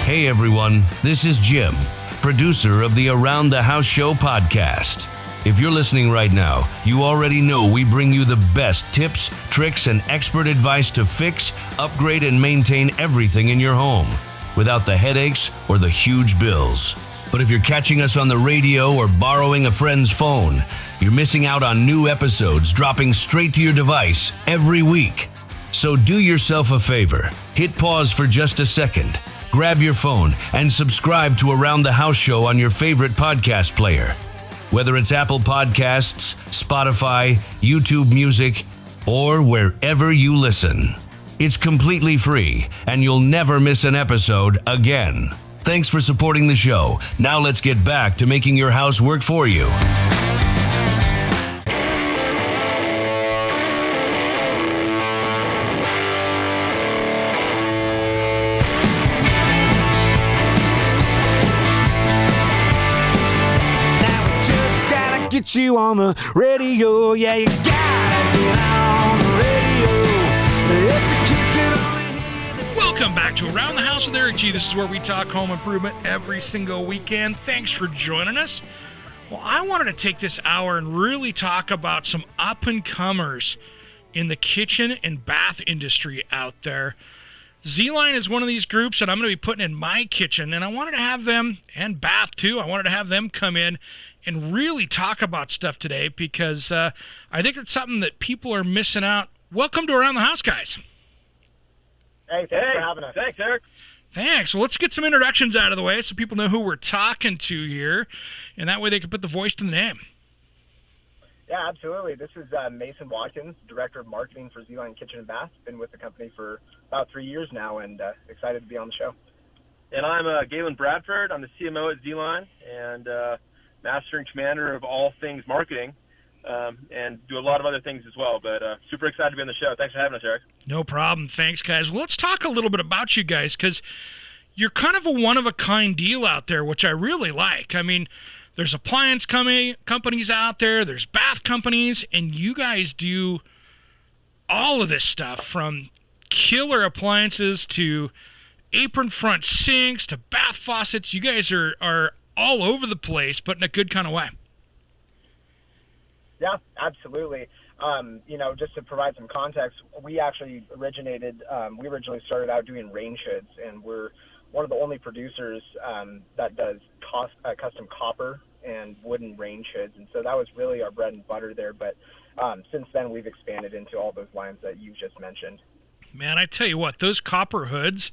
Hey everyone, this is Jim, producer of the Around the House Show podcast. If you're listening right now, you already know we bring you the best tips, tricks, and expert advice to fix, upgrade, and maintain everything in your home without the headaches or the huge bills. But if you're catching us on the radio or borrowing a friend's phone, you're missing out on new episodes dropping straight to your device every week. So do yourself a favor, hit pause for just a second, grab your phone, and subscribe to Around the House Show on your favorite podcast player. Whether it's Apple Podcasts, Spotify, YouTube Music, or wherever you listen. It's completely free, and you'll never miss an episode again. Thanks for supporting the show. Now let's get back to making your house work for you. Now we just gotta get you on the radio. Yeah, you gotta get on the radio. If the kids can only hear the... Welcome back to Around the House with Eric G. This is where we talk home improvement every single weekend. Thanks for joining us. Well, I wanted to take this hour and really talk about some up-and-comers in the kitchen and bath industry out there. ZLINE is one of these groups that I'm going to be putting in my kitchen, and I wanted to have them, and bath too, I wanted to have them come in and really talk about stuff today because I think it's something that people are missing out. Welcome to Around the House, guys. Hey, thanks for having us. Thanks, Eric. Thanks. Well, let's get some introductions out of the way so people know who we're talking to here, and that way they can put the voice to the name. Yeah, absolutely. This is Mason Watkins, Director of Marketing for ZLINE Kitchen and Bath. Been with the company for about 3 years now, and excited to be on the show. And I'm Galen Bradford. I'm the CMO at ZLINE and Master and Commander of all things marketing, and do a lot of other things as well. But super excited to be on the show. Thanks for having us, Eric. No problem. Thanks, guys. Well, let's talk a little bit about you guys because you're kind of a one-of-a-kind deal out there, which I really like. I mean, there's appliance companies out there, there's bath companies, and you guys do all of this stuff from killer appliances to apron front sinks to bath faucets. You guys are all over the place, but in a good kind of way. Yeah, absolutely. Just to provide some context, we actually originally started out doing range hoods, and we're one of the only producers that does custom copper and wooden range hoods. And so that was really our bread and butter there. But since then, we've expanded into all those lines that you just mentioned. Man, I tell you what, those copper hoods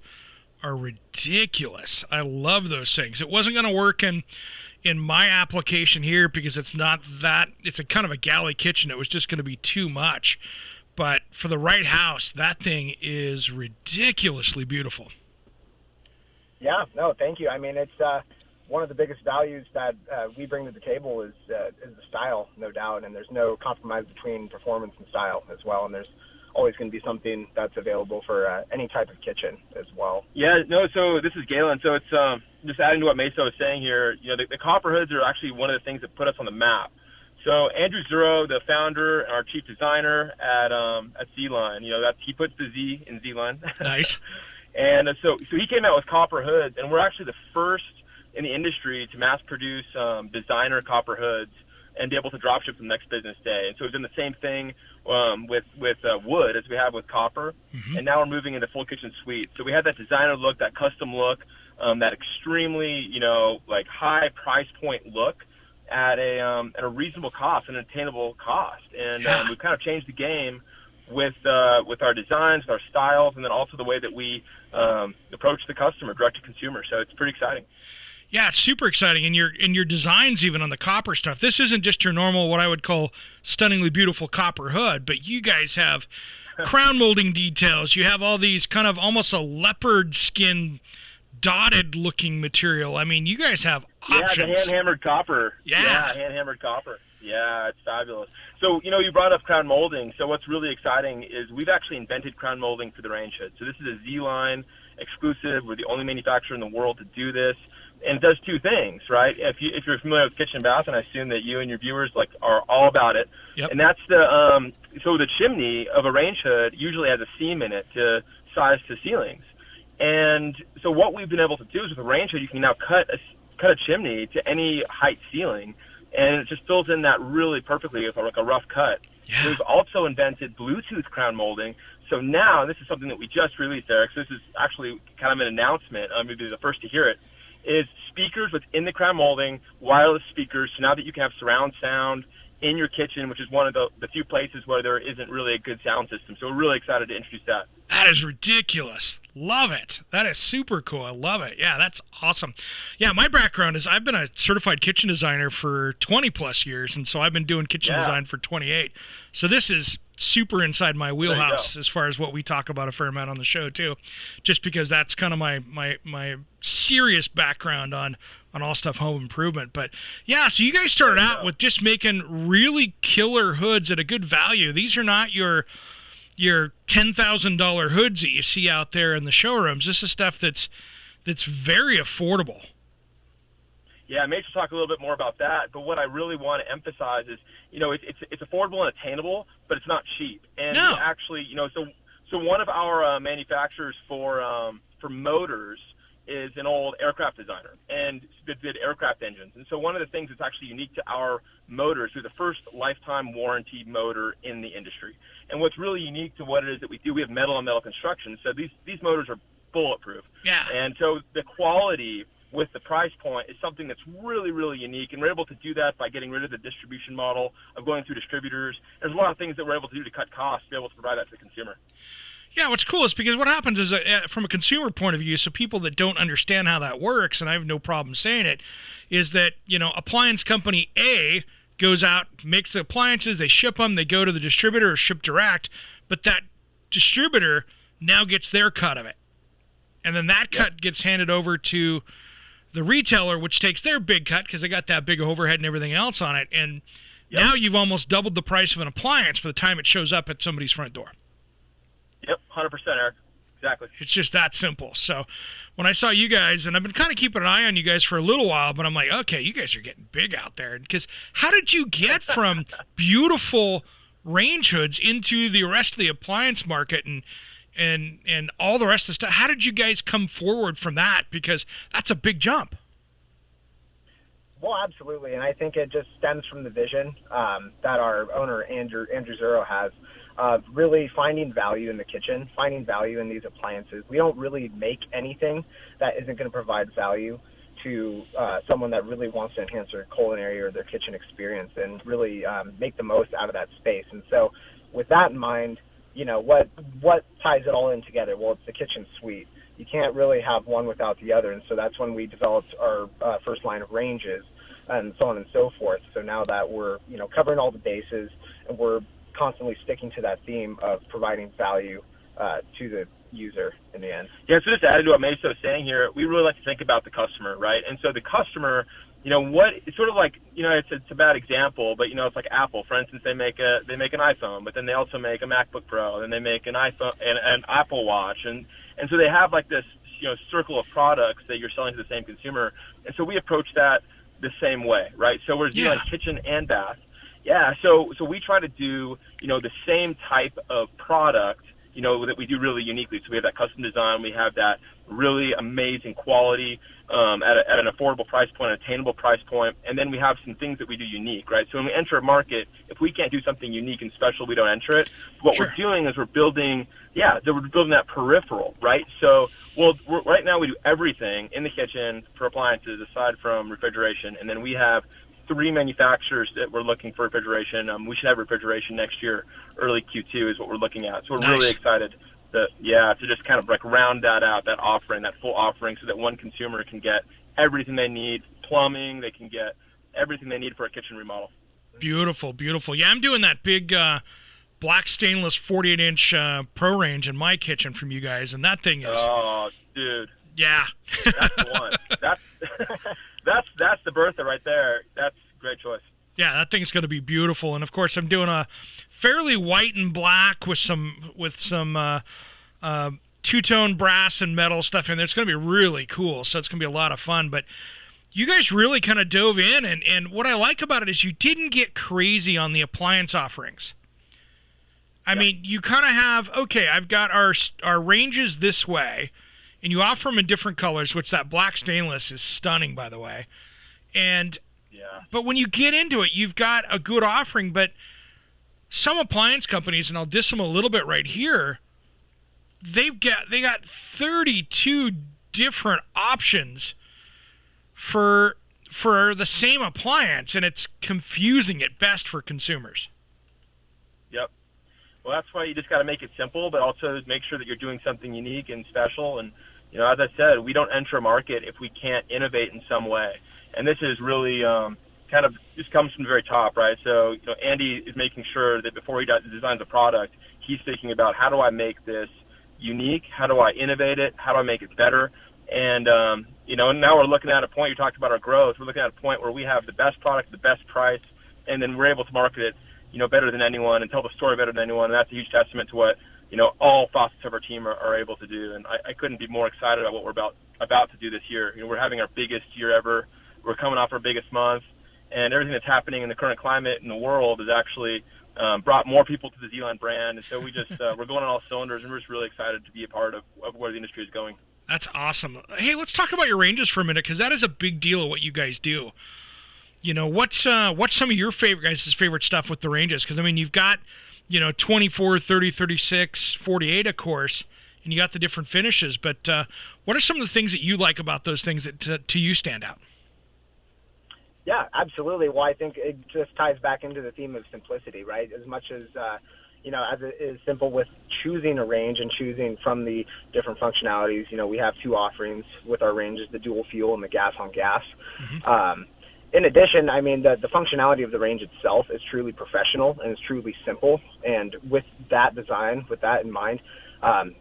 are ridiculous. I love those things. It wasn't going to work in my application here because it's a kind of a galley kitchen. It was just going to be too much. But for the right house, that thing is ridiculously beautiful. Yeah, no, thank you. I mean, it's one of the biggest values that we bring to the table is the style, no doubt. And there's no compromise between performance and style as well. And there's always going to be something that's available for any type of kitchen as well. Yeah, no, so this is Galen. So it's just adding to what Mesa was saying here. You know, the copper hoods are actually one of the things that put us on the map. So Andrew Zuro, the founder and our chief designer at ZLINE, he puts the Z in ZLINE. Nice. And so he came out with copper hoods, and we're actually the first in the industry to mass produce designer copper hoods and be able to drop ship the next business day. And so we've done the same thing with wood as we have with copper, and now we're moving into full kitchen suite. So we have that designer look, that custom look, that extremely high price point look at a reasonable cost, an attainable cost. And we've kind of changed the game with our designs, with our styles, and then also the way that we approach the customer, direct to consumer. So it's pretty exciting. Yeah, it's super exciting. And your designs, even on the copper stuff, this isn't just your normal, what I would call stunningly beautiful copper hood, but you guys have crown molding details. You have all these kind of almost a leopard skin dotted looking material. I mean, you guys have options. Yeah, the hand-hammered copper. Yeah, hand-hammered copper. Yeah, it's fabulous. So, you brought up crown molding. So what's really exciting is we've actually invented crown molding for the range hood. So this is a ZLINE exclusive. We're the only manufacturer in the world to do this. And it does two things, right? If you're familiar with kitchen and bath, and I assume that you and your viewers are all about it. Yep. And that's the chimney of a range hood usually has a seam in it to size to ceilings. And so what we've been able to do is with a range hood, you can now cut a chimney to any height ceiling, and it just fills in that really perfectly with like a rough cut. Yeah. We've also invented Bluetooth crown molding. So now, this is something that we just released, Eric. So this is actually kind of an announcement. Maybe the first to hear it is speakers within the crown molding, wireless speakers. So now that you can have surround sound in your kitchen, which is one of the few places where there isn't really a good sound system. So we're really excited to introduce that. That is ridiculous. Love it. That is super cool. I love it. Yeah, that's awesome. Yeah, my background is I've been a certified kitchen designer for 20 plus years, and so I've been doing kitchen design for 28. So this is super inside my wheelhouse as far as what we talk about a fair amount on the show too, just because that's kind of my serious background on all stuff home improvement. But yeah, so you guys started out with just making really killer hoods at a good value. These are not your $10,000 hoods that you see out there in the showrooms. This is stuff that's very affordable. Yeah, I may just talk a little bit more about that, but what I really want to emphasize is, it's affordable and attainable, but it's not cheap. And no. Actually, so one of our manufacturers for motors is an old aircraft designer and did aircraft engines. And so one of the things that's actually unique to our motors, we're the first lifetime warranty motor in the industry. And what's really unique to what it is that we do, we have metal on metal construction. So these motors are bulletproof. Yeah. And so the quality with the price point is something that's really, really unique. And we're able to do that by getting rid of the distribution model of going through distributors. There's a lot of things that we're able to do to cut costs to be able to provide that to the consumer. Yeah, what's cool is because what happens is from a consumer point of view, so people that don't understand how that works, and I have no problem saying it, is that, appliance company A goes out, makes the appliances, they ship them, they go to the distributor or ship direct, but that distributor now gets their cut of it. And then that cut gets handed over to the retailer, which takes their big cut because they got that big overhead and everything else on it. And now you've almost doubled the price of an appliance by the time it shows up at somebody's front door. Yep, 100%, Eric. Exactly. It's just that simple. So when I saw you guys, and I've been kind of keeping an eye on you guys for a little while, but I'm like, okay, you guys are getting big out there. Because how did you get from beautiful range hoods into the rest of the appliance market and all the rest of the stuff? How did you guys come forward from that? Because that's a big jump. Well, absolutely, and I think it just stems from the vision that our owner, Andrew Zero, has of really finding value in the kitchen, finding value in these appliances. We don't really make anything that isn't going to provide value to someone that really wants to enhance their culinary or their kitchen experience and really make the most out of that space. And so with that in mind, what ties it all in together? Well, it's the kitchen suite. You can't really have one without the other. And so that's when we developed our first line of ranges and so on and so forth. So now that we're, covering all the bases and we're constantly sticking to that theme of providing value to the user in the end. Yeah, so just added to what Mace was saying here, we really like to think about the customer, right? And so the customer, it's sort of like, it's a bad example, but it's like Apple, for instance. They make an iPhone, but then they also make a MacBook Pro, and they make an iPhone and an Apple Watch, and so they have like this circle of products that you're selling to the same consumer. And so we approach that the same way, right? So we're doing kitchen and bath. Yeah, so we try to do, the same type of product, that we do really uniquely. So we have that custom design, we have that really amazing quality at an affordable price point, an attainable price point, and then we have some things that we do unique, right? So when we enter a market, if we can't do something unique and special, we don't enter it. What we're doing is we're building that peripheral, right? So right now we do everything in the kitchen for appliances aside from refrigeration, and then we have 3 manufacturers that we're looking for refrigeration. We should have refrigeration next year, early Q2 is what we're looking at. So we're really excited to just kind of like round that out, that offering, that full offering, so that one consumer can get everything they need, plumbing, they can get everything they need for a kitchen remodel. Beautiful, beautiful. Yeah, I'm doing that big black stainless 48-inch Pro range in my kitchen from you guys, and that thing is... Oh, dude. Yeah. That's the one. That's the Bertha right there. That's a great choice. Yeah, that thing's going to be beautiful. And of course, I'm doing a fairly white and black with some two-tone brass and metal stuff in there. It's going to be really cool. So it's going to be a lot of fun. But you guys really kind of dove in, and what I like about it is you didn't get crazy on the appliance offerings. I mean, you kind of have, okay, I've got our ranges this way, and you offer them in different colors, which that black stainless is stunning, by the way. And but when you get into it, you've got a good offering, but some appliance companies, and I'll diss them a little bit right here, they got 32 different options for the same appliance, and it's confusing at best for consumers. Yep. Well, that's why you just got to make it simple, but also make sure that you're doing something unique and special. And, as I said, we don't enter a market if we can't innovate in some way. And this is really kind of just comes from the very top, right? So, Andy is making sure that before he designs a product, he's thinking about how do I make this unique? How do I innovate it? How do I make it better? And, and now we're looking at a point, you talked about our growth, we're looking at a point where we have the best product, the best price, and then we're able to market it, better than anyone and tell the story better than anyone. And that's a huge testament to what, all facets of our team are able to do. And I couldn't be more excited about what we're about to do this year. We're having our biggest year ever. We're coming off our biggest month, and everything that's happening in the current climate in the world has actually brought more people to the ZLINE brand. And so we just, we're going on all cylinders, and we're just really excited to be a part of where the industry is going. That's awesome. Hey, let's talk about your ranges for a minute, because that is a big deal of what you guys do. What's some of your guys' favorite stuff with the ranges? Because, you've got, 24, 30, 36, 48, of course, and you got the different finishes. But what are some of the things that you like about those things that to you stand out? Yeah, absolutely. Well, I think it just ties back into the theme of simplicity, right? As much as, as it is simple with choosing a range and choosing from the different functionalities. We have two offerings with our ranges, the dual fuel and the gas on gas. Mm-hmm. In addition, the functionality of the range itself is truly professional and it's truly simple. And with that design, with that in mind,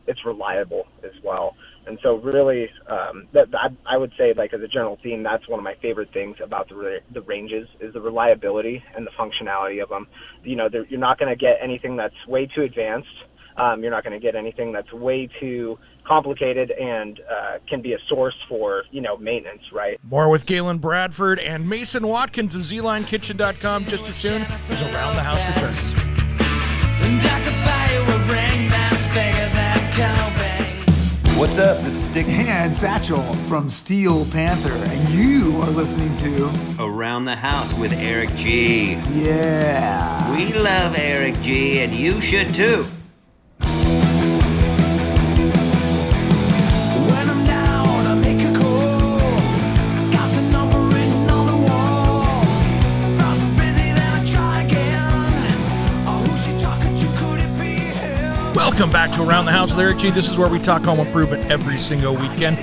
it's reliable as well. And so really, I would say, like, as a general theme, that's one of my favorite things about the ranges is the reliability and the functionality of them. You're not going to get anything that's way too advanced. You're not going to get anything that's way too complicated and can be a source for, maintenance, right? More with Galen Bradford and Mason Watkins of ZLineKitchen.com just as soon as Around the House returns. What's up? This is Stick and Satchel from Steel Panther, and you are listening to Around the House with Eric G. Yeah. We love Eric G, and you should too. When I'm down, I make a call. Got the number written on the wall. Frost is busy, then I try again. Oh, who's she talking to? Could it be him? Welcome back to Around the House with Eric G. This is where we talk home improvement every single weekend.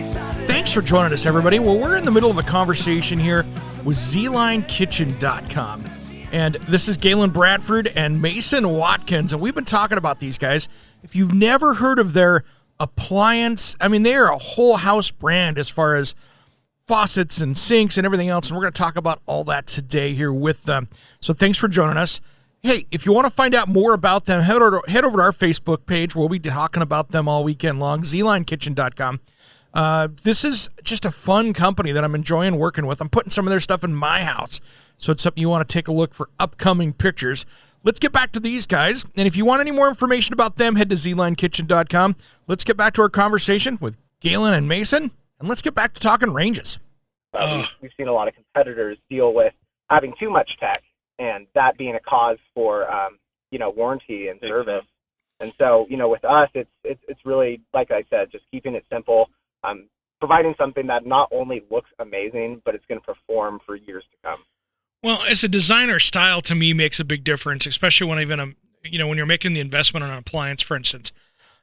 Thanks for joining us, everybody. Well, we're in the middle of a conversation here with ZLineKitchen.com. And this is Galen Bradford and Mason Watkins, and we've been talking about these guys. If you've never heard of their appliance, they are a whole house brand as far as faucets and sinks and everything else, and we're going to talk about all that today here with them. So thanks for joining us. Hey, if you want to find out more about them, head over to our Facebook page. We'll be talking about them all weekend long, ZLineKitchen.com. This is just a fun company that I'm enjoying working with. I'm putting some of their stuff in my house, so it's something you want to take a look for upcoming pictures. Let's get back to these guys, and if you want any more information about them, head to ZLineKitchen.com. Let's get back to our conversation with Galen and Mason, and let's get back to talking ranges. We've seen a lot of competitors deal with having too much tech, and that being a cause for, warranty and service. And so, with us, it's really, like I said, just keeping it simple, providing something that not only looks amazing, but it's going to perform for years to come. Well, as a designer, style to me makes a big difference, especially when when you're making the investment on an appliance, for instance.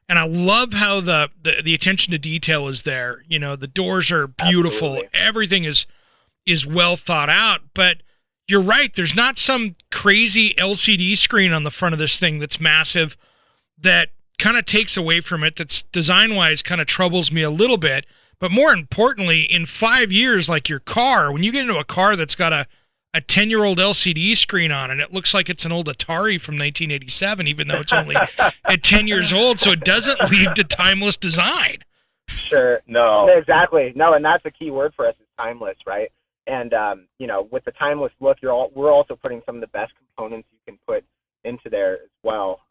And I love how the attention to detail is there. The doors are beautiful. Absolutely. Everything is well thought out. But you're right. There's not some crazy LCD screen on the front of this thing that's massive that kind of takes away from it. That's design-wise kind of troubles me a little bit. But more importantly, in 5 years, like your car, when you get into a car that's got a 10-year-old LCD screen on, and it looks like it's an old Atari from 1987, even though it's only at 10 years old, so it doesn't leave to timeless design. Sure. No. Exactly. No, and that's the key word for us is timeless, right? And, with the timeless look, we're also putting some of the best components you can put into there as well,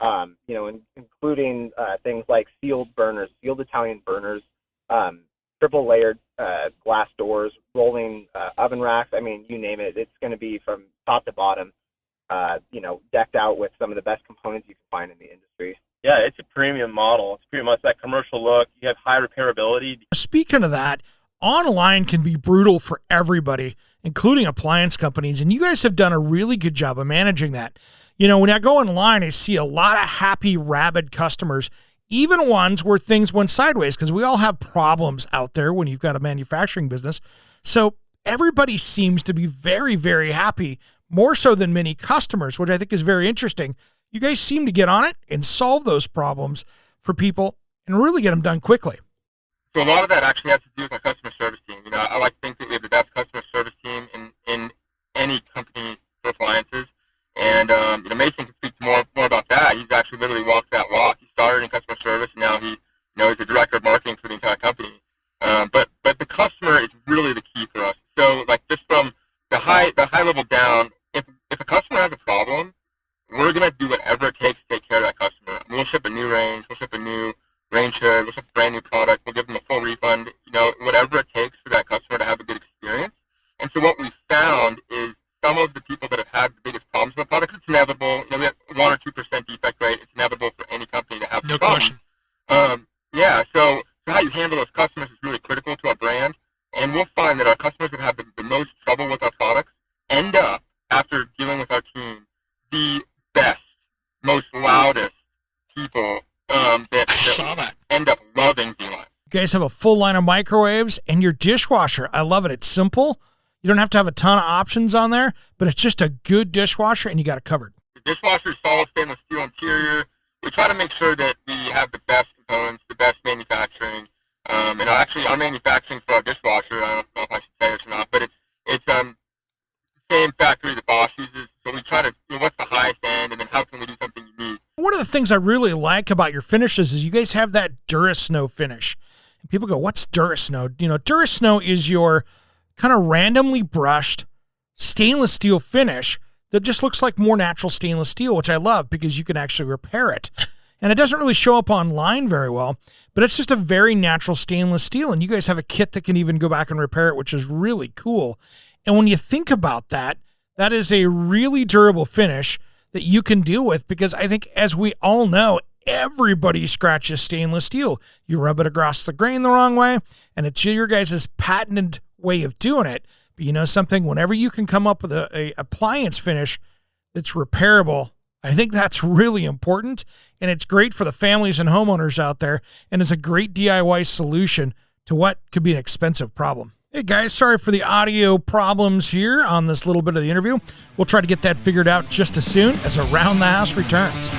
including things like sealed Italian burners, triple layered glass doors, rolling oven racks. I mean, you name it. It's going to be from top to bottom, decked out with some of the best components you can find in the industry. Yeah, it's a premium model. It's pretty much that commercial look. You have high repairability. Speaking of that, online can be brutal for everybody, including appliance companies, and you guys have done a really good job of managing that. When I go online, I see a lot of happy, rabid customers, even ones where things went sideways, because we all have problems out there when you've got a manufacturing business. So everybody seems to be very, very happy, more so than many customers, which I think is very interesting. You guys seem to get on it and solve those problems for people and really get them done quickly. So a lot of that actually has to do with our customer service team. I like to think that we have the best customer service team in any company for appliances. And, Mason can speak more about that. He's actually literally walked that walk. He started in customer service, and now he's the director of marketing for the entire company. But the customer is really the key for us. So, just from the high level down, if a customer has a problem, we're going to do whatever it takes to take care of that customer. We'll ship a new range. We'll ship a new range hood. We'll ship a brand new product. We'll give them a full refund. Whatever it takes for that customer to have a good experience. And so what we found is some of the people that have had the biggest problems with the product, it's inevitable. We have 1 or 2% defect rate. It's inevitable for any company to have No problems. question. So how you handle those customers is really critical to our brand. And we'll find that our customers that have the most trouble with our products end up, after dealing with our team, the best, most loudest people that end up loving ZLINE. You guys have a full line of microwaves and your dishwasher. I love it. It's simple. You don't have to have a ton of options on there, but it's just a good dishwasher and you got it covered. The dishwasher is solid stainless steel interior. We try to make sure that we have the best components, the best manufacturing. Actually, our manufacturing for our dishwasher, I don't know if I should say this or not, but it's the same factory that Bosch uses. So we try to, what's the highest end, and then how can we do something unique? One of the things I really like about your finishes is you guys have that DuraSnow finish. And people go, what's DuraSnow? DuraSnow is your kind of randomly brushed stainless steel finish that just looks like more natural stainless steel, which I love because you can actually repair it. And it doesn't really show up online very well, but it's just a very natural stainless steel. And you guys have a kit that can even go back and repair it, which is really cool. And when you think about that, that is a really durable finish that you can deal with, because I think, as we all know, everybody scratches stainless steel. You rub it across the grain the wrong way, and it's your guys' patented way of doing it. But you know something? Whenever you can come up with a appliance finish that's repairable, I think that's really important, and it's great for the families and homeowners out there, and it's a great DIY solution to what could be an expensive problem. Hey guys, sorry for the audio problems here on this little bit of the interview. We'll try to get that figured out just as soon as Around the House returns.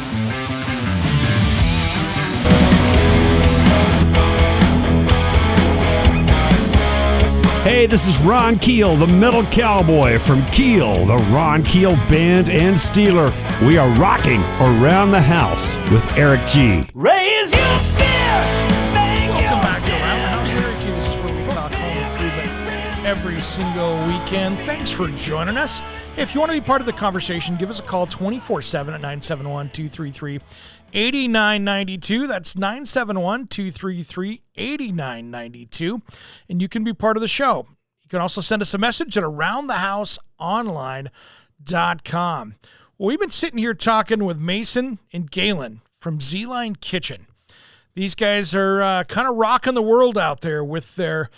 Hey, this is Ron Keel, the Metal Cowboy from Keel, the Ron Keel Band and Steeler. We are rocking Around the House with Eric G. Raise your fist, make Welcome back to Around the House. Eric G. This is where we talk home improvement every single weekend. Thanks for joining us. If you want to be part of the conversation, give us a call 24/7 at 971-233-8992. That's 971-233-8992. And you can be part of the show. You can also send us a message at aroundthehouseonline.com. Well, we've been sitting here talking with Mason and Galen from ZLINE Kitchen. These guys are kind of rocking the world out there with their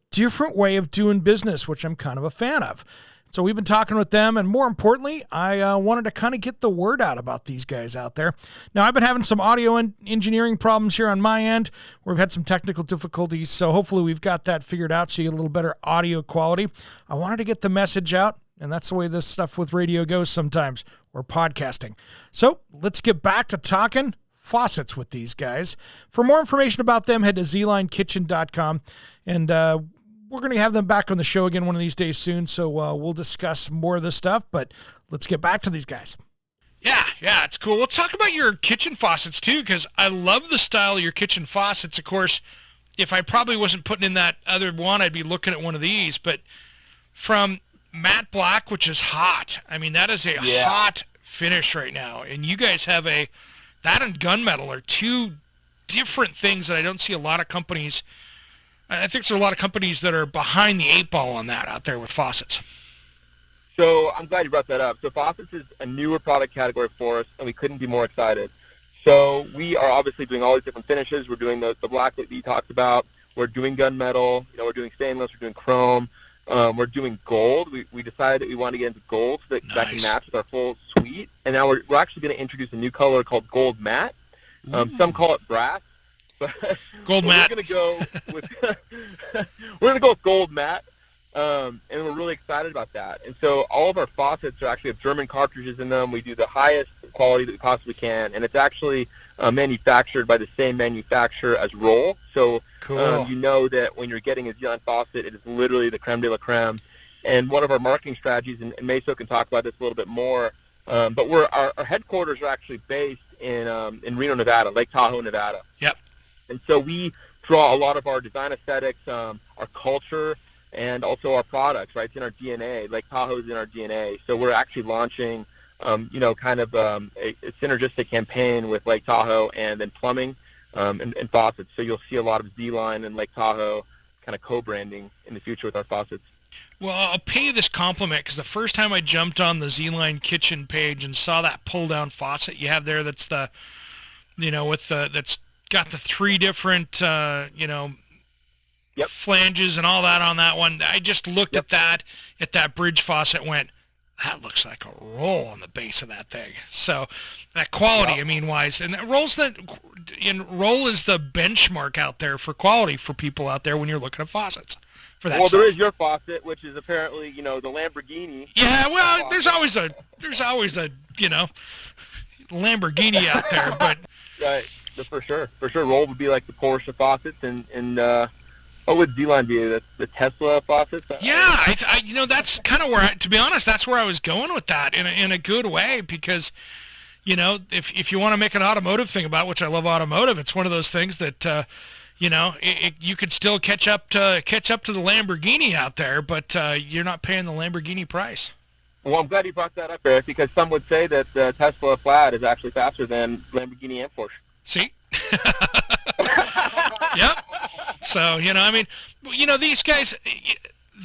different way of doing business, which I'm kind of a fan of. So we've been talking with them, and more importantly, I wanted to kind of get the word out about these guys out there. Now, I've been having some audio engineering problems here on my end. We've had some technical difficulties, so hopefully we've got that figured out so you get a little better audio quality. I wanted to get the message out, and that's the way this stuff with radio goes sometimes, or podcasting. So let's get back to talking faucets with these guys. For more information about them, head to zlinekitchen.com, and we're going to have them back on the show again one of these days soon, so we'll discuss more of this stuff, but let's get back to these guys. Yeah, it's cool. We'll talk about your kitchen faucets, too, because I love the style of your kitchen faucets. Of course, if I probably wasn't putting in that other one, I'd be looking at one of these, but from matte black, which is hot. I mean, that is a hot finish right now, and you guys have that and gunmetal are two different things that I don't see a lot of companies I think there's a lot of companies that are behind the 8 ball on that out there with faucets. So I'm glad you brought that up. So faucets is a newer product category for us, and we couldn't be more excited. So we are obviously doing all these different finishes. We're doing the black that you talked about. We're doing gunmetal. We're doing stainless. We're doing chrome. We're doing gold. We decided that we wanted to get into gold so that can match with our full suite. And now we're actually going to introduce a new color called gold matte. Some call it brass. But Gold matte. We're going to go with gold matte. And we're really excited about that. And so all of our faucets are actually have German cartridges in them. We do the highest quality that we possibly can, and it's actually manufactured by the same manufacturer as Roll. So Cool. you know that when you're getting a ZLINE faucet, it is literally the creme de la creme. And one of our marketing strategies, and Meso can talk about this a little bit more, but our headquarters are actually based in Reno, Nevada, Lake Tahoe, Nevada. Yep. And so we draw a lot of our design aesthetics, our culture, and also our products, right? It's in our DNA. Lake Tahoe is in our DNA. So we're actually launching, kind of a synergistic campaign with Lake Tahoe and then plumbing and faucets. So you'll see a lot of ZLINE and Lake Tahoe kind of co-branding in the future with our faucets. Well, I'll pay you this compliment because the first time I jumped on the ZLINE Kitchen page and saw that pull-down faucet you have there, that's that's got the 3 different, Yep. flanges and all that on that one. I just looked at that bridge faucet and went, that looks like a Roll on the base of that thing. So that quality, wise, and Roll is the benchmark out there for quality for people out there when you're looking at faucets. For that Well, stuff. there is your faucet, which is apparently, the Lamborghini. Yeah, well, there's always a Lamborghini out there, but Right, for sure. Roll would be like the Porsche faucets, and what would ZLINE be? The Tesla faucets? yeah, I that's kind of where, to be honest, that's where I was going with that in a good way because, if you want to make an automotive thing about, which I love automotive, it's one of those things that, you could still catch up to the Lamborghini out there, but you're not paying the Lamborghini price. Well, I'm glad you brought that up, Eric, because some would say that the Tesla Flat is actually faster than Lamborghini and Porsche. See? Yep. So, these guys,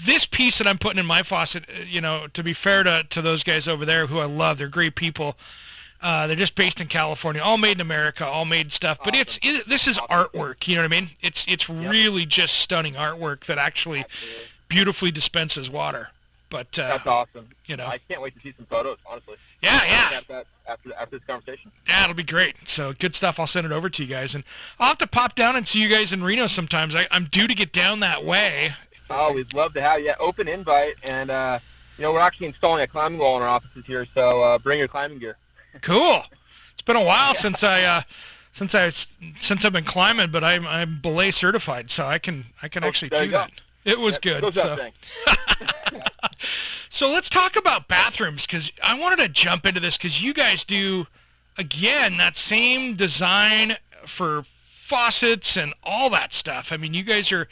this piece that I'm putting in my faucet, to be fair to those guys over there who I love, they're great people. They're just based in California, all made in America, all made stuff. But this is artwork, you know what I mean? It's really just stunning artwork that actually beautifully dispenses water. But That's awesome. I can't wait to see some photos, honestly. Yeah. After this conversation. Yeah, it'll be great. So good stuff. I'll send it over to you guys, and I'll have to pop down and see you guys in Reno sometimes. I'm due to get down that way. Oh, we'd love to have you. Open invite, and we're actually installing a climbing wall in our offices here, so bring your climbing gear. Cool. It's been a while since I've been climbing, but I'm belay certified, so I can actually do that. It was good. So let's talk about bathrooms, because I wanted to jump into this because you guys do, again, that same design for faucets and all that stuff. I mean, you guys are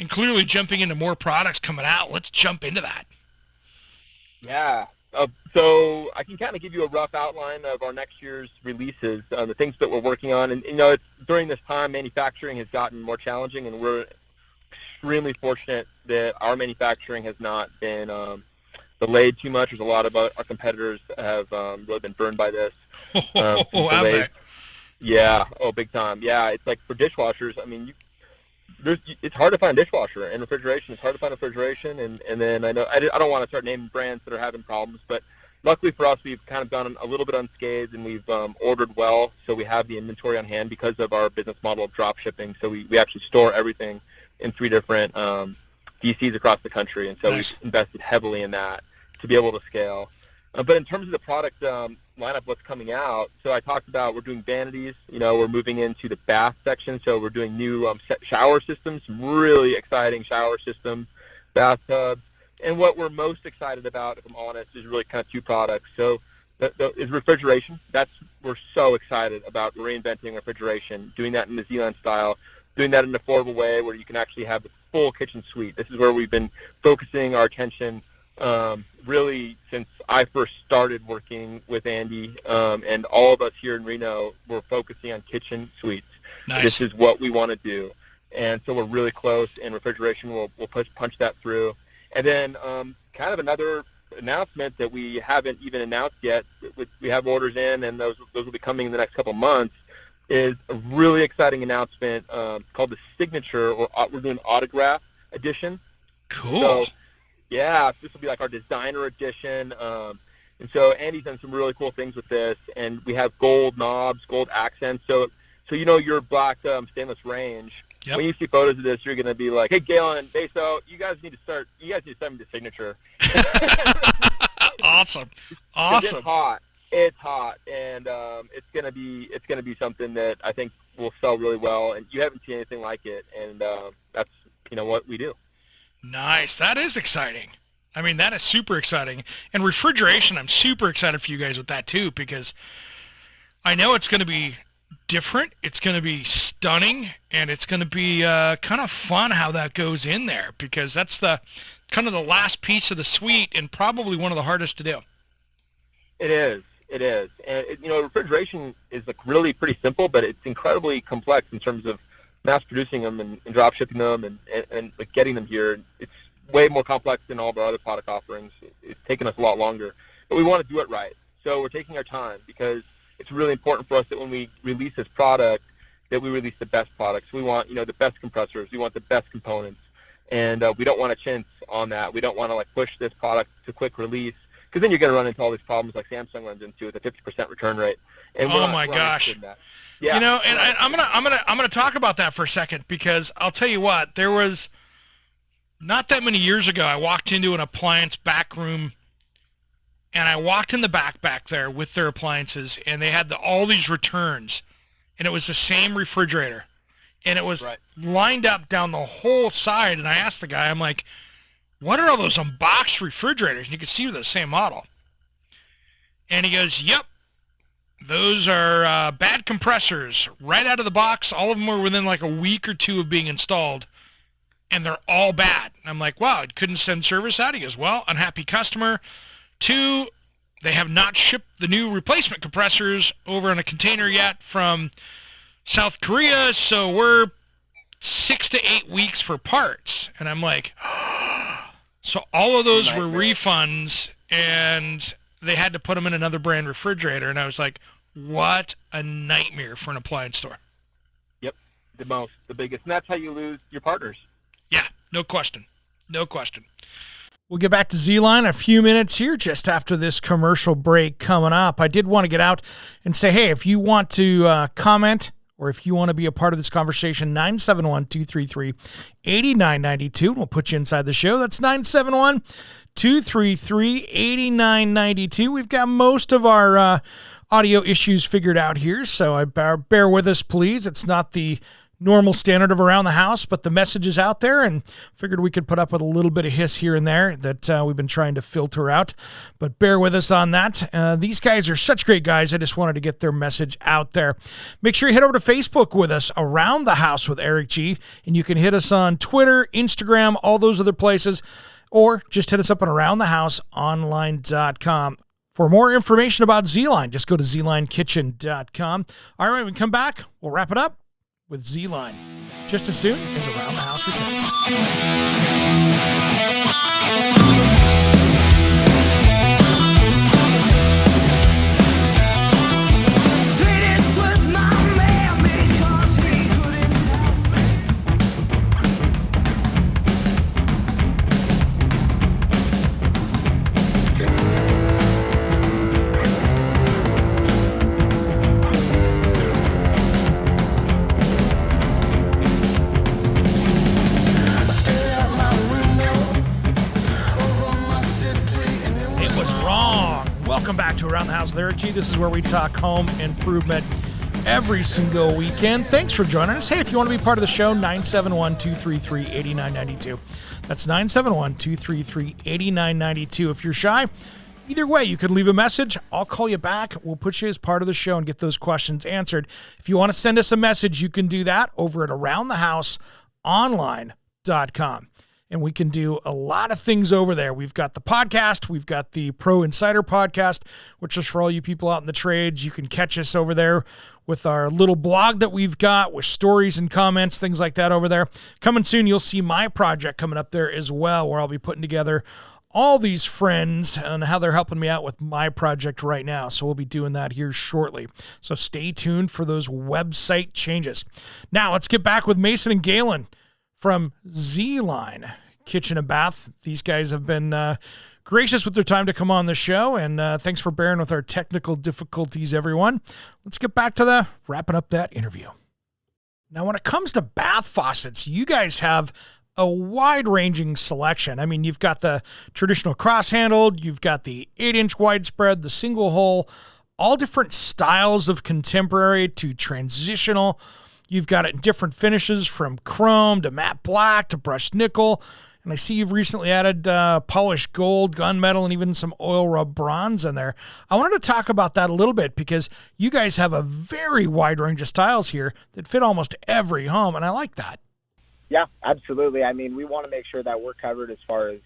clearly jumping into more products coming out. Let's jump into that. Yeah. So I can kind of give you a rough outline of our next year's releases, the things that we're working on. And, it's during this time, manufacturing has gotten more challenging, and we're extremely fortunate that our manufacturing has not been delayed too much. There's a lot of our competitors have really been burned by this. Yeah, big time. Yeah, it's like for dishwashers, I mean, it's hard to find a dishwasher, and refrigeration, it's hard to find refrigeration, and then I know, I don't want to start naming brands that are having problems, but luckily for us, we've kind of gone a little bit unscathed, and we've ordered well, so we have the inventory on hand because of our business model of drop shipping, so we actually store everything in 3 different DCs across the country, and so Nice. we've invested heavily in that to be able to scale. But in terms of the product lineup, what's coming out, so I talked about we're doing vanities. We're moving into the bath section, so we're doing new shower systems, some really exciting shower systems, bathtubs. And what we're most excited about, if I'm honest, is really kind of 2 products. So is refrigeration. We're so excited about reinventing refrigeration, doing that in the ZLINE style, doing that in an affordable way where you can actually have the full kitchen suite. This is where we've been focusing our attention really since I first started working with Andy, and all of us here in Reno, we're focusing on kitchen suites. Nice. This is what we want to do. and so we're really close, and refrigeration will punch that through. And then kind of another announcement that we haven't even announced yet, we have orders in, and those will be coming in the next couple months, is a really exciting announcement called the Signature, or we're doing Autograph Edition. Cool. So, yeah, this will be like our designer edition. And so Andy's done some really cool things with this, and we have gold knobs, gold accents. So your black stainless range. Yep. When you see photos of this, you're going to be like, "Hey, Galen, Beso, you guys need to send me the Signature." Awesome. It's hot, and it's gonna be something that I think will sell really well. And you haven't seen anything like it, and that's what we do. Nice. That is exciting. I mean, that is super exciting. And refrigeration, I'm super excited for you guys with that too, because I know it's going to be different. It's going to be stunning, and it's going to be kind of fun how that goes in there, because that's the kind of the last piece of the suite, and probably one of the hardest to do. It is. And refrigeration is really pretty simple, but it's incredibly complex in terms of mass producing them and drop shipping them and like getting them here. It's way more complex than all of our other product offerings. It's taken us a lot longer, but we want to do it right. So we're taking our time, because it's really important for us that when we release this product, that we release the best products. We want, the best compressors. We want the best components, and we don't want to chintz on that. We don't want to push this product to quick release, because then you're going to run into all these problems like Samsung runs into with a 50% return rate. And oh my gosh! Yeah. And I'm gonna talk about that for a second, because I'll tell you what, there was not that many years ago, I walked into an appliance back room, and I walked in the back there with their appliances, and they had all these returns, and it was the same refrigerator, and it was lined up down the whole side. And I asked the guy, I'm like, "What are all those unboxed refrigerators?" And you can see they're the same model. And he goes, "Yep, those are bad compressors right out of the box. All of them were within like a week or two of being installed, and they're all bad." And I'm like, "Wow, it couldn't send service out?" He goes, "Well, unhappy customer. 2, they have not shipped the new replacement compressors over in a container yet from South Korea, so we're 6 to 8 weeks for parts." And I'm like, so all of those were refunds, and they had to put them in another brand refrigerator. And I was like, what a nightmare for an appliance store. Yep, the biggest. And that's how you lose your partners. Yeah, no question. We'll get back to ZLINE in a few minutes here, just after this commercial break coming up. I did want to get out and say, hey, if you want to comment, or if you want to be a part of this conversation, 971-233-8992. We'll put you inside the show. That's 971-233-8992. We've got most of our audio issues figured out here, so bear with us, please. It's not the normal standard of Around the House, but the message is out there, and figured we could put up with a little bit of hiss here and there that we've been trying to filter out, but bear with us on that. These guys are such great guys. I just wanted to get their message out there. Make sure you head over to Facebook with us, Around the House with Eric G, and you can hit us on Twitter, Instagram, all those other places, or just hit us up on AroundTheHouseOnline.com. For more information about ZLINE, just go to ZLINEKitchen.com. All right, when we come back, we'll wrap it up with ZLINE, just as soon as Around the House returns. Sweetest was my man because he couldn't help Welcome back to Around the House with Eric G. This is where we talk home improvement every single weekend. Thanks for joining us. Hey, if you want to be part of the show, 971-233-8992. That's 971-233-8992. If you're shy, either way, you can leave a message. I'll call you back. We'll put you as part of the show and get those questions answered. If you want to send us a message, you can do that over at AroundTheHouseOnline.com. and we can do a lot of things over there. We've got the podcast. We've got the Pro Insider podcast, which is for all you people out in the trades. You can catch us over there with our little blog that we've got with stories and comments, things like that over there. Coming soon, you'll see my project coming up there as well, where I'll be putting together all these friends and how they're helping me out with my project right now. So we'll be doing that here shortly. So stay tuned for those website changes. Now let's get back with Mason and Galen from ZLINE Kitchen and Bath. These guys have been gracious with their time to come on the show, and thanks for bearing with our technical difficulties, everyone. Let's get back to wrapping up that interview. Now, when it comes to bath faucets, you guys have a wide-ranging selection. I mean, you've got the traditional cross-handled, you've got the 8-inch widespread, the single hole, all different styles of contemporary to transitional. You've got it in different finishes from chrome to matte black to brushed nickel. And I see you've recently added polished gold, gunmetal, and even some oil rub bronze in there. I wanted to talk about that a little bit because you guys have a very wide range of styles here that fit almost every home, and I like that. Yeah, absolutely. I mean, we want to make sure that we're covered as far as,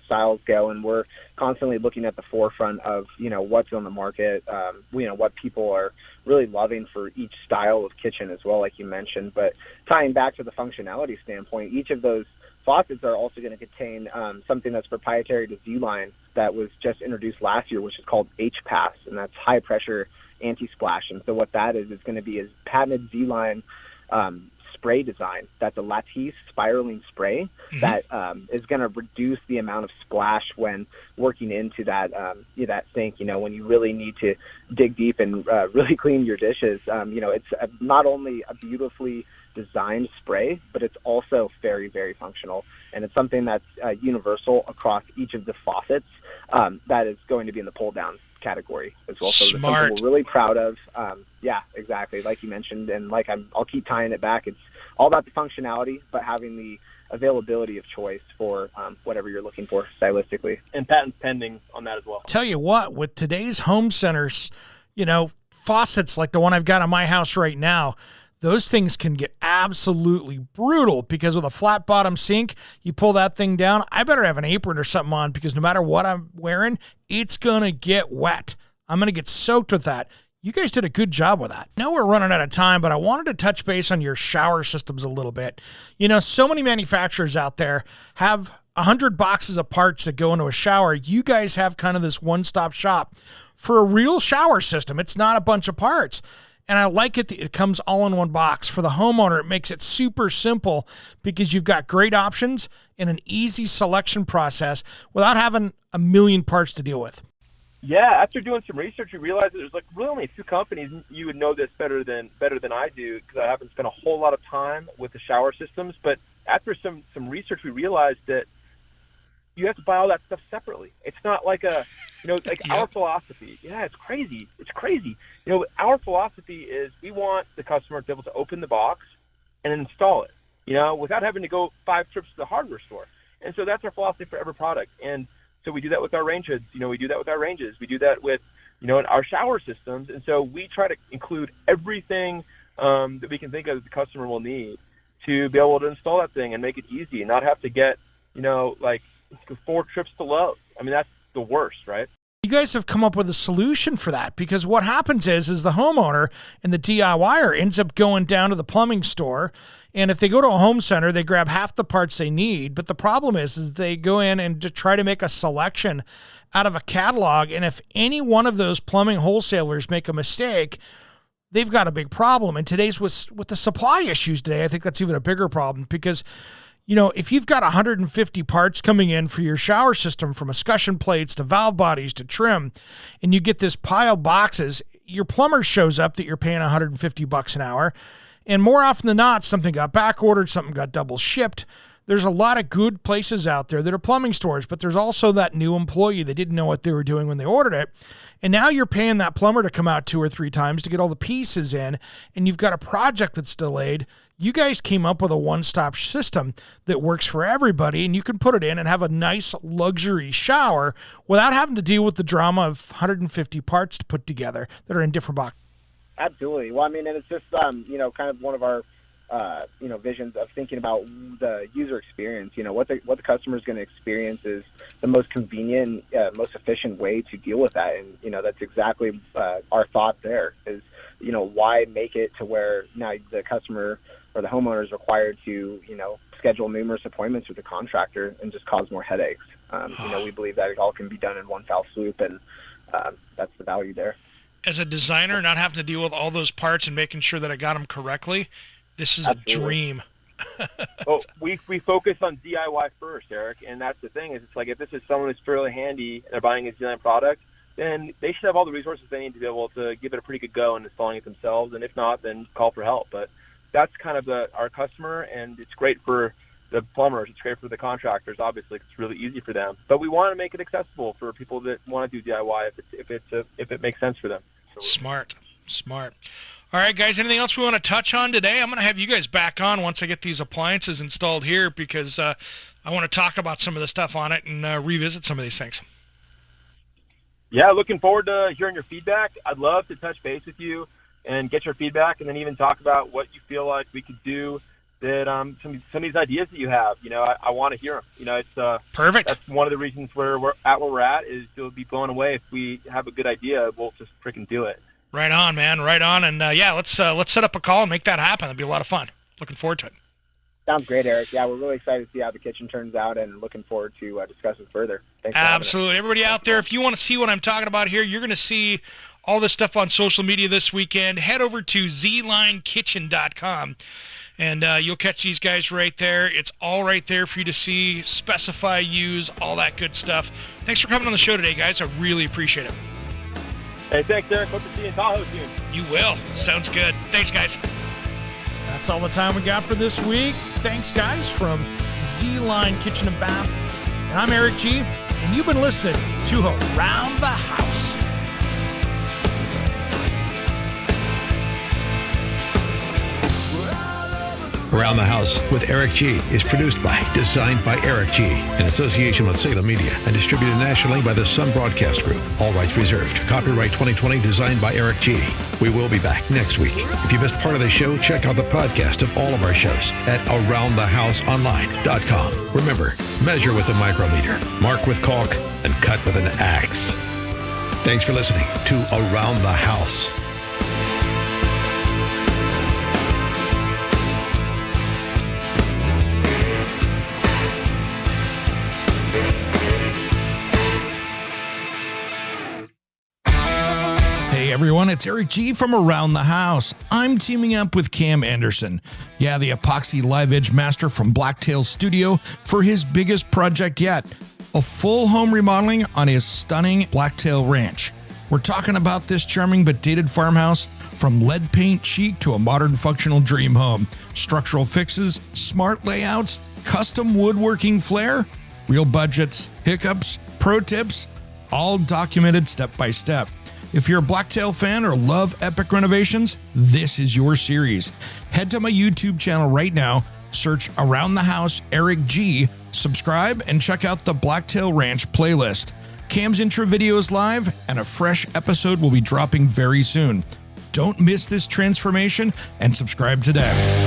styles go, and we're constantly looking at the forefront of, what's on the market, what people are really loving for each style of kitchen as well, like you mentioned. But tying back to the functionality standpoint, each of those faucets are also going to contain something that's proprietary to ZLINE that was just introduced last year, which is called HPAS, and that's high pressure anti-splash. And so what that is going to be is patented ZLINE spray design. That's a lattice spiraling spray that is going to reduce the amount of splash when working into that that sink. When you really need to dig deep and really clean your dishes. It's not only a beautifully designed spray, but it's also very, very functional, and it's something that's universal across each of the faucets. That is going to be in the pull down category as well. So Smart. Something we're really proud of. Yeah, exactly. Like you mentioned, and I'll keep tying it back. It's all about the functionality, but having the availability of choice for whatever you're looking for stylistically. And patents pending on that as well. Tell you what, with today's home centers, faucets like the one I've got in my house right now, those things can get absolutely brutal because with a flat bottom sink, you pull that thing down. I better have an apron or something on because no matter what I'm wearing, it's going to get wet. I'm going to get soaked with that. You guys did a good job with that. I know we're running out of time, but I wanted to touch base on your shower systems a little bit. So many manufacturers out there have 100 boxes of parts that go into a shower. You guys have kind of this one-stop shop for a real shower system. It's not a bunch of parts. And I like it that it comes all in one box. For the homeowner, it makes it super simple because you've got great options and an easy selection process without having a million parts to deal with. Yeah, after doing some research, we realized that there's really only a few companies. You would know this better than I do because I haven't spent a whole lot of time with the shower systems. But after some research, we realized that you have to buy all that stuff separately. It's not like our philosophy. Yeah, it's crazy. It's crazy. Our philosophy is we want the customer to be able to open the box and install it, without having to go 5 trips to the hardware store. And so that's our philosophy for every product. And so we do that with our range hoods. We do that with our ranges. We do that with, our shower systems. And so we try to include everything that we can think of that the customer will need to be able to install that thing and make it easy and not have to get, 4 trips to Lowe's. I mean, that's the worst, right? You guys have come up with a solution for that because what happens is the homeowner and the DIYer ends up going down to the plumbing store, and if they go to a home center, they grab half the parts they need. But the problem is they go in and to try to make a selection out of a catalog, and if any one of those plumbing wholesalers make a mistake, they've got a big problem. And today's with the supply issues today, I think that's even a bigger problem because if you've got 150 parts coming in for your shower system, from escutcheon plates to valve bodies to trim, and you get this piled boxes, your plumber shows up that you're paying $150 an hour. And more often than not, something got back ordered, something got double shipped. There's a lot of good places out there that are plumbing stores, but there's also that new employee that didn't know what they were doing when they ordered it. And now you're paying that plumber to come out 2 or 3 times to get all the pieces in, and you've got a project that's delayed. You guys came up with a one-stop system that works for everybody, and you can put it in and have a nice luxury shower without having to deal with the drama of 150 parts to put together that are in different boxes. Absolutely. Well, I mean, and it's just, kind of one of our visions of thinking about the user experience. What the customer is going to experience is the most convenient, most efficient way to deal with that. And, that's exactly our thought there is, why make it to where now the customer or the homeowner is required to, schedule numerous appointments with the contractor and just cause more headaches. We believe that it all can be done in one foul swoop, and that's the value there. As a designer, not having to deal with all those parts and making sure that I got them correctly, this is Absolutely. a dream. Well, we focus on DIY first, Eric, and that's the thing. Is it's like if this is someone who's fairly handy and they're buying a ZLINE product, then they should have all the resources they need to be able to give it a pretty good go in installing it themselves. And if not, then call for help. But that's kind of our customer, and it's great for the plumbers. It's great for the contractors. Obviously, it's really easy for them. But we want to make it accessible for people that want to do DIY if it makes sense for them. Smart. All right, guys, anything else we want to touch on today? I'm going to have you guys back on once I get these appliances installed here because I want to talk about some of the stuff on it and revisit some of these things. Yeah, looking forward to hearing your feedback. I'd love to touch base with you and get your feedback, and then even talk about what you feel like we could do that some of these ideas that you have. I want to hear them. It's perfect. That's one of the reasons where we're at is you'll be blown away if we have a good idea. We'll just freaking do it. Right on, man. Right on. And let's set up a call and make that happen. That'd be a lot of fun. Looking forward to it. Sounds great, Eric. Yeah, we're really excited to see how the kitchen turns out and looking forward to discussing further. Thanks. Absolutely. Everybody out there, if you want to see what I'm talking about here, you're going to see all this stuff on social media this weekend. Head over to ZLINEKitchen.com, and you'll catch these guys right there. It's all right there for you to see, specify, use, all that good stuff. Thanks for coming on the show today, guys. I really appreciate it. Hey, thanks, Eric. Hope to see you in Tahoe soon. You will. Sounds good. Thanks, guys. That's all the time we got for this week. Thanks, guys, from ZLINE Kitchen and Bath. And I'm Eric G., and you've been listening to Around the House. Around the House with Eric G. is produced by, designed by Eric G. in association with Salem Media and distributed nationally by the Sun Broadcast Group. All rights reserved. Copyright 2020 designed by Eric G. We will be back next week. If you missed part of the show, check out the podcast of all of our shows at AroundTheHouseOnline.com. Remember, measure with a micrometer, mark with caulk, and cut with an axe. Thanks for listening to Around the House. Hey everyone, it's Eric G from Around the House. I'm teaming up with Cam Anderson, the epoxy live edge master from Blacktail Studio, for his biggest project yet, a full home remodeling on his stunning Blacktail Ranch. We're talking about this charming but dated farmhouse, from lead paint chic to a modern functional dream home. Structural fixes, smart layouts, custom woodworking flair, real budgets, hiccups, pro tips, all documented step by step. If you're a Blacktail fan or love epic renovations, this is your series. Head to my YouTube channel right now, search Around the House Eric G, subscribe, and check out the Blacktail Ranch playlist. Cam's intro video is live, and a fresh episode will be dropping very soon. Don't miss this transformation and subscribe today.